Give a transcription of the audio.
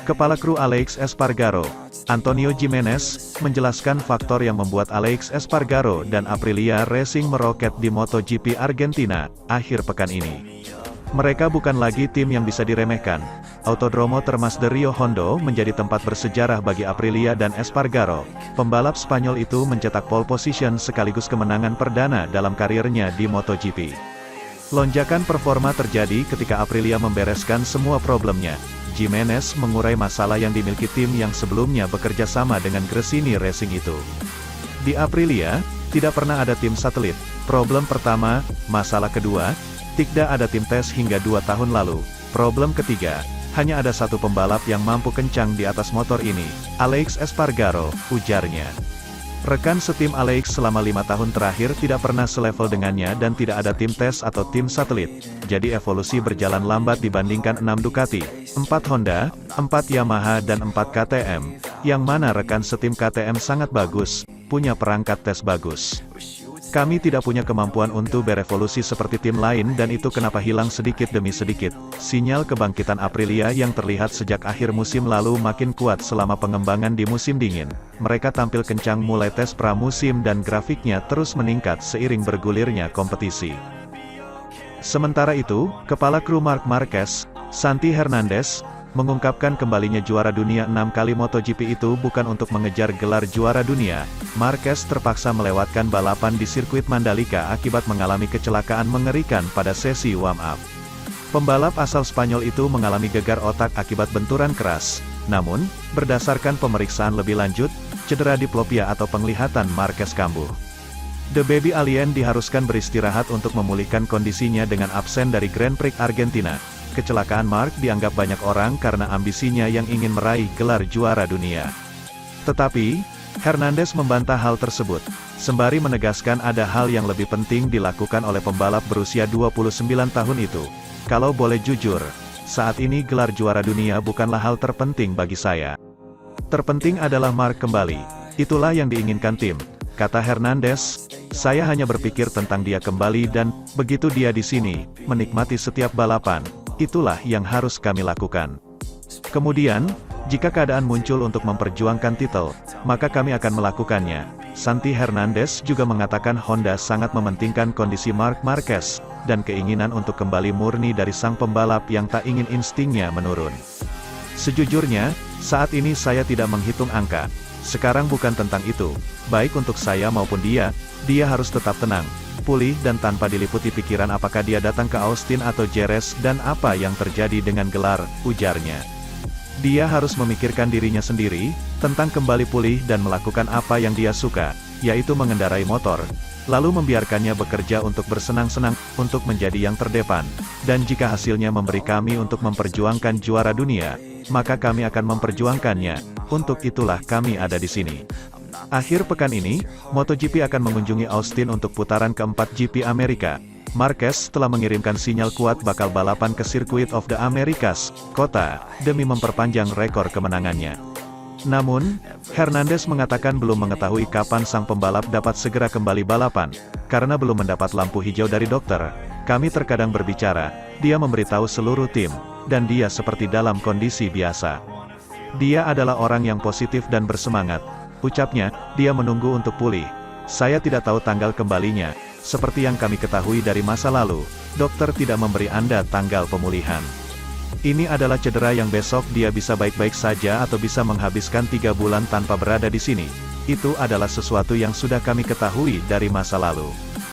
Kepala kru Aleix Espargaro, Antonio Giménez, menjelaskan faktor yang membuat Aleix Espargaro dan Aprilia Racing meroket di MotoGP Argentina akhir pekan ini. Mereka bukan lagi tim yang bisa diremehkan. Autodromo Termas de Rio Hondo menjadi tempat bersejarah bagi Aprilia dan Espargaro. Pembalap Spanyol itu mencetak pole position sekaligus kemenangan perdana dalam karirnya di MotoGP. Lonjakan performa terjadi ketika Aprilia membereskan semua problemnya. Giménez mengurai masalah yang dimiliki tim yang sebelumnya bekerja sama dengan Gresini Racing itu. Di Aprilia, tidak pernah ada tim satelit. Problem pertama, masalah kedua, tidak ada tim tes hingga 2 tahun lalu. Problem ketiga, hanya ada satu pembalap yang mampu kencang di atas motor ini, Aleix Espargaro, ujarnya. Rekan setim Aleix selama 5 tahun terakhir tidak pernah selevel dengannya dan tidak ada tim tes atau tim satelit. Jadi evolusi berjalan lambat dibandingkan 6 Ducati, 4 Honda, 4 Yamaha dan 4 KTM, yang mana rekan setim KTM sangat bagus, punya perangkat tes bagus. Kami tidak punya kemampuan untuk berevolusi seperti tim lain dan itu kenapa hilang sedikit demi sedikit. Sinyal kebangkitan Aprilia yang terlihat sejak akhir musim lalu makin kuat selama pengembangan di musim dingin. Mereka tampil kencang mulai tes pramusim dan grafiknya terus meningkat seiring bergulirnya kompetisi. Sementara itu, Kepala kru Marc Marquez, Santi Hernandez, mengungkapkan kembalinya juara dunia 6 kali MotoGP itu bukan untuk mengejar gelar juara dunia. Marquez terpaksa melewatkan balapan di sirkuit Mandalika akibat mengalami kecelakaan mengerikan pada sesi warm-up. Pembalap asal Spanyol itu mengalami gegar otak akibat benturan keras. Namun, berdasarkan pemeriksaan lebih lanjut, cedera diplopia atau penglihatan Marquez kambuh. The Baby Alien diharuskan beristirahat untuk memulihkan kondisinya dengan absen dari Grand Prix Argentina. Kecelakaan Marc dianggap banyak orang karena ambisinya yang ingin meraih gelar juara dunia. Tetapi, Hernandez membantah hal tersebut, sembari menegaskan ada hal yang lebih penting dilakukan oleh pembalap berusia 29 tahun itu. Kalau boleh jujur, saat ini gelar juara dunia bukanlah hal terpenting bagi saya. Terpenting adalah Marc kembali. Itulah yang diinginkan tim, kata Hernandez. Saya hanya berpikir tentang dia kembali dan, begitu dia di sini, menikmati setiap balapan. Itulah yang harus kami lakukan. Kemudian, jika keadaan muncul untuk memperjuangkan titel, maka kami akan melakukannya. Santi Hernandez juga mengatakan Honda sangat mementingkan kondisi Marc Marquez, dan keinginan untuk kembali murni dari sang pembalap yang tak ingin instingnya menurun. Sejujurnya, saat ini saya tidak menghitung angka. Sekarang bukan tentang itu. Baik untuk saya maupun dia harus tetap tenang, pulih dan tanpa diliputi pikiran apakah dia datang ke Austin atau Jerez dan apa yang terjadi dengan gelar, ujarnya. Dia harus memikirkan dirinya sendiri, tentang kembali pulih dan melakukan apa yang dia suka, yaitu mengendarai motor, lalu membiarkannya bekerja untuk bersenang-senang, untuk menjadi yang terdepan, dan jika hasilnya memberi kami untuk memperjuangkan juara dunia, maka kami akan memperjuangkannya, untuk itulah kami ada di sini. Akhir pekan ini, MotoGP akan mengunjungi Austin untuk putaran keempat GP Amerika. Marquez telah mengirimkan sinyal kuat bakal balapan ke Circuit of the Americas, kota, demi memperpanjang rekor kemenangannya. Namun, Hernandez mengatakan belum mengetahui kapan sang pembalap dapat segera kembali balapan, karena belum mendapat lampu hijau dari dokter. Kami terkadang berbicara, dia memberitahu seluruh tim, dan dia seperti dalam kondisi biasa. Dia adalah orang yang positif dan bersemangat. Ucapnya, dia menunggu untuk pulih. Saya tidak tahu tanggal kembalinya. Seperti yang kami ketahui dari masa lalu, dokter tidak memberi Anda tanggal pemulihan. Ini adalah cedera yang besok dia bisa baik-baik saja atau bisa menghabiskan 3 bulan tanpa berada di sini. Itu adalah sesuatu yang sudah kami ketahui dari masa lalu.